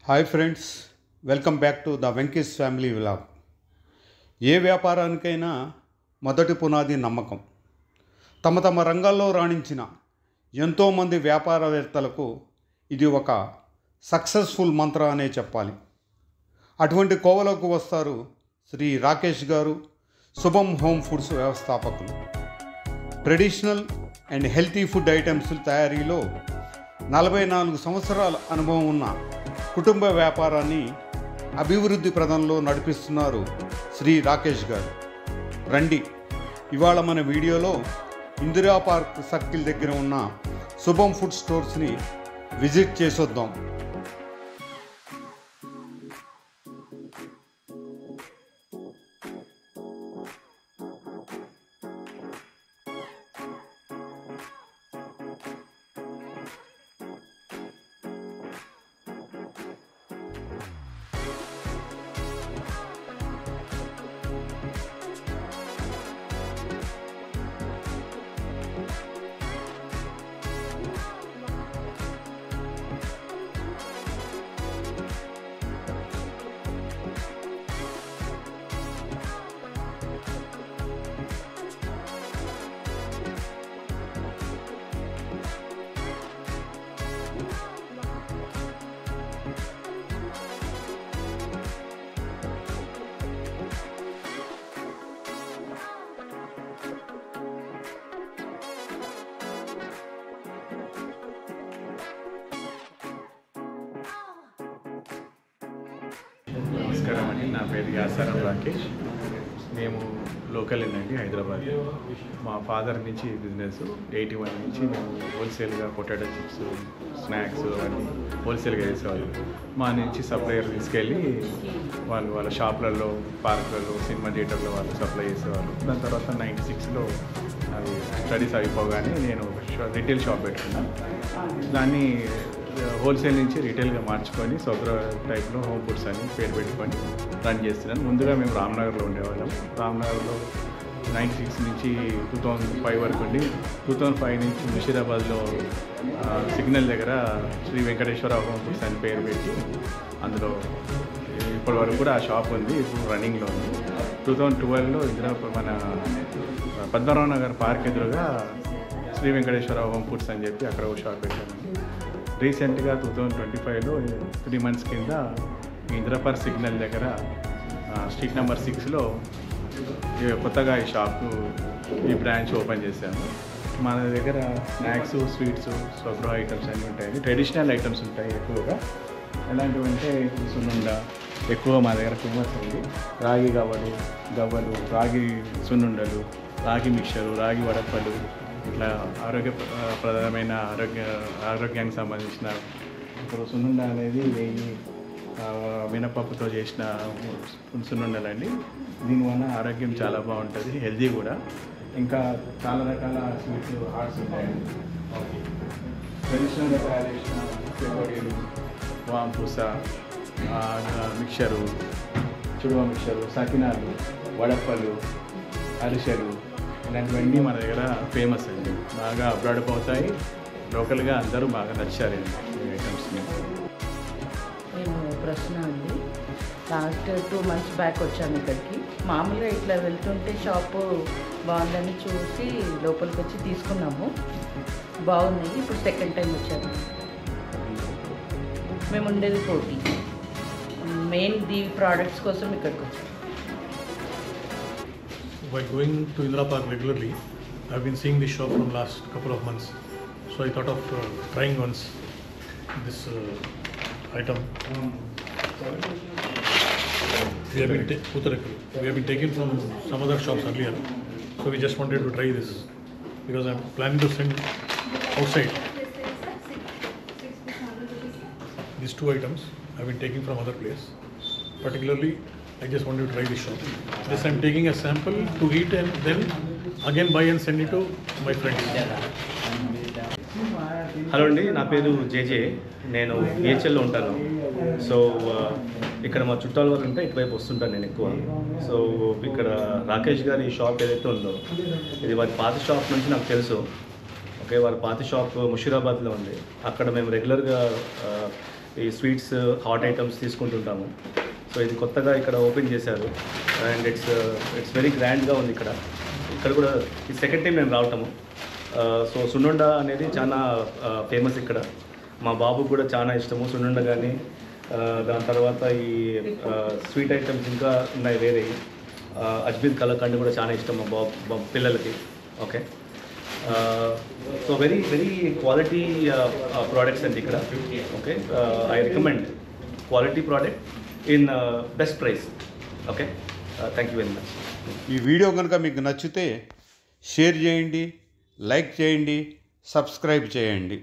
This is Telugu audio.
Hi friends, welcome back to the Venky's family vlog. ఏ వ్యాపారానికైనా మొదటి పునాది నమ్మకం. తమ తమ రంగాల్లో రాణించిన ఎంతోమంది వ్యాపారవేత్తలకు ఇది ఒక సక్సెస్ఫుల్ మంత్ర అనే చెప్పాలి. అటువంటి కోవలోకి వస్తారు శ్రీ రాకేష్ గారు, శుభం హోమ్ ఫుడ్స్ వ్యవస్థాపకులు. Traditional and healthy food items తయారీలో 44 సంవత్సరాల అనుభవం ఉన్న కుటుంబ వ్యాపారాన్ని అభివృద్ధి ప్రదంలో నడిపిస్తున్నారు శ్రీ రాకేష్ గారు. రండి, ఇవాళ మన వీడియోలో ఇందిరా పార్క్ సర్కిల్ దగ్గర ఉన్న శుభం ఫుడ్ స్టోర్స్ని విజిట్ చేసొద్దాం. నమస్కారం అండి, నా పేరు యాసారం రాకేష్. మేము లోకల్ అండి, హైదరాబాద్. మా ఫాదర్ నుంచి బిజినెస్ 81 నుంచి మేము హోల్సేల్గా పొటాటో చిప్స్, స్నాక్స్ అవన్నీ హోల్సేల్గా చేసేవాళ్ళు. మా నుంచి సప్లయర్ తీసుకెళ్ళి వాళ్ళ షాప్లలో, పార్కులలో, సినిమా థియేటర్లో వాళ్ళు సప్లై చేసేవాళ్ళు. దాని తర్వాత 96లో అది స్టడీస్ అయిపోగానే నేను రిటైల్ షాప్ పెట్టుకున్నాను. దాన్ని హోల్సేల్ నుంచి రిటైల్గా మార్చుకొని సౌదర టైప్లో హోమ్ ఫుడ్స్ అని పేరు పెట్టుకొని రన్ చేస్తున్నాను. ముందుగా మేము రామ్నగర్లో ఉండేవాళ్ళం. రామ్నగర్లో 96 నుంచి 2005 వరకు ఉండి 2005 నుంచి ముషీరాబాద్లో సిగ్నల్ దగ్గర శ్రీ వెంకటేశ్వర హోమ్ ఫుడ్స్ అని పేరు పెట్టి అందులో ఇప్పటి వరకు కూడా ఆ షాప్ ఉంది, ఇప్పుడు రన్నింగ్లో ఉంది. 2012లో ఇందిరా మన పద్మనాభ నగర్ పార్క్ ఎదురుగా శ్రీ వెంకటేశ్వర హోమ్ ఫుడ్స్ అని చెప్పి అక్కడ ఒక షాప్ పెట్టామండి. రీసెంట్గా 2025లో 3 months కింద ఇందిరా పార్క్ సిగ్నల్ దగ్గర స్ట్రీట్ నెంబర్ 6లో కొత్తగా ఈ షాపు, ఈ బ్రాంచ్ ఓపెన్ చేశాను. మన దగ్గర స్నాక్స్, స్వీట్స్, స్వగృహ ఐటమ్స్ అన్నీ ఉంటాయి. ట్రెడిషనల్ ఐటమ్స్ ఉంటాయి ఎక్కువగా. ఎలాంటివంటే సున్నుండ ఎక్కువ మా దగ్గర ఫేమస్ ఉంది. రాగి గవ్వలు, రాగి సున్నుండలు, రాగి మిక్చరు, రాగి వడప్పలు, ఇట్లా ఆరోగ్యప్రదమైన ఆరోగ్యానికి సంబంధించిన ఇప్పుడు సున్నుండ అనేది మినపప్పుతో చేసిన సున్నుండలండి. దీనివల్ల ఆరోగ్యం చాలా బాగుంటుంది, హెల్తీ కూడా. ఇంకా చాలా రకాల స్వీట్స్, హాట్స్ ఉంటాయండి. ట్రెడిషనల్గా తయారు చేసిన పెప్పడీలు, వాంపూస, మిక్చరు, చుడువ మిక్చరు, సకినాలు, వడప్పలు, అరిసెలు, ఇలాంటివన్నీ మన దగ్గర ఫేమస్ అండి. బాగా అప్లోడ్ అవుతాయి. లోకల్గా అందరూ బాగా నచ్చారండి ఈ ఐటమ్స్ని. నేను ప్రశ్న అండి, లాస్ట్ 2 months బ్యాక్ వచ్చాను ఇక్కడికి. మామూలుగా ఇట్లా వెళ్తుంటే షాపు బాగుందని చూసి లోపలికి వచ్చి తీసుకున్నాము. బాగున్నాయి. ఇప్పుడు సెకండ్ టైం వచ్చాము. మేము ఉండేది కోటి. మెయిన్ ది ప్రోడక్ట్స్ కోసం ఇక్కడికి వచ్చాము. While going to Indira Park regularly, I've been seeing this shop from last couple of months. So I thought of trying once this item. We have been taken from some other shops earlier. So we just wanted to try this because I'm planning to send outside. These 2 items I've been taking from other place. Particularly, I just wanted to try this shop. This I'm taking a sample to eat and then again buy and send it to my friends. Hello అండి, నా పేరు జేజే. నేను బిహెచ్ఎల్లో ఉంటాను. సో ఇక్కడ మా చుట్టాల వారు ఉంటే ఇటువైపు వస్తుంటాను నేను ఎక్కువ. సో ఇక్కడ రాకేష్ గారి షాప్ ఏదైతే ఉందో ఇది వారి పాత షాప్ నుంచి నాకు తెలుసు. ఓకే, వారి పాత షాప్ ముషీరాబాద్లో ఉంది. అక్కడ మేము రెగ్యులర్గా ఈ స్వీట్స్ హాట్ ఐటమ్స్ తీసుకుంటుంటాము. సో ఇది కొత్తగా ఇక్కడ ఓపెన్ చేశారు అండ్ ఇట్స్ వెరీ గ్రాండ్గా ఉంది ఇక్కడ కూడా ఈ సెకండ్ టైం నేను రావటము. సో సున్నుండ అనేది చాలా ఫేమస్ ఇక్కడ. మా బాబుకు కూడా చాలా ఇష్టము సున్నుండ కానీ, దాని తర్వాత ఈ స్వీట్ ఐటమ్స్ ఇంకా ఉన్నాయి వేరే. అజ్మీర్ కలకండ్ కూడా చాలా ఇష్టం మా బాబు పిల్లలకి. Okay, so very very quality products అండి ఇక్కడ. Okay, I recommend quality product in best price. Okay, thank you very much. ఈ వీడియో కనుక మీకు నచ్చితే షేర్ చేయండి, లైక్ చేయండి, సబ్స్క్రైబ్ చేయండి.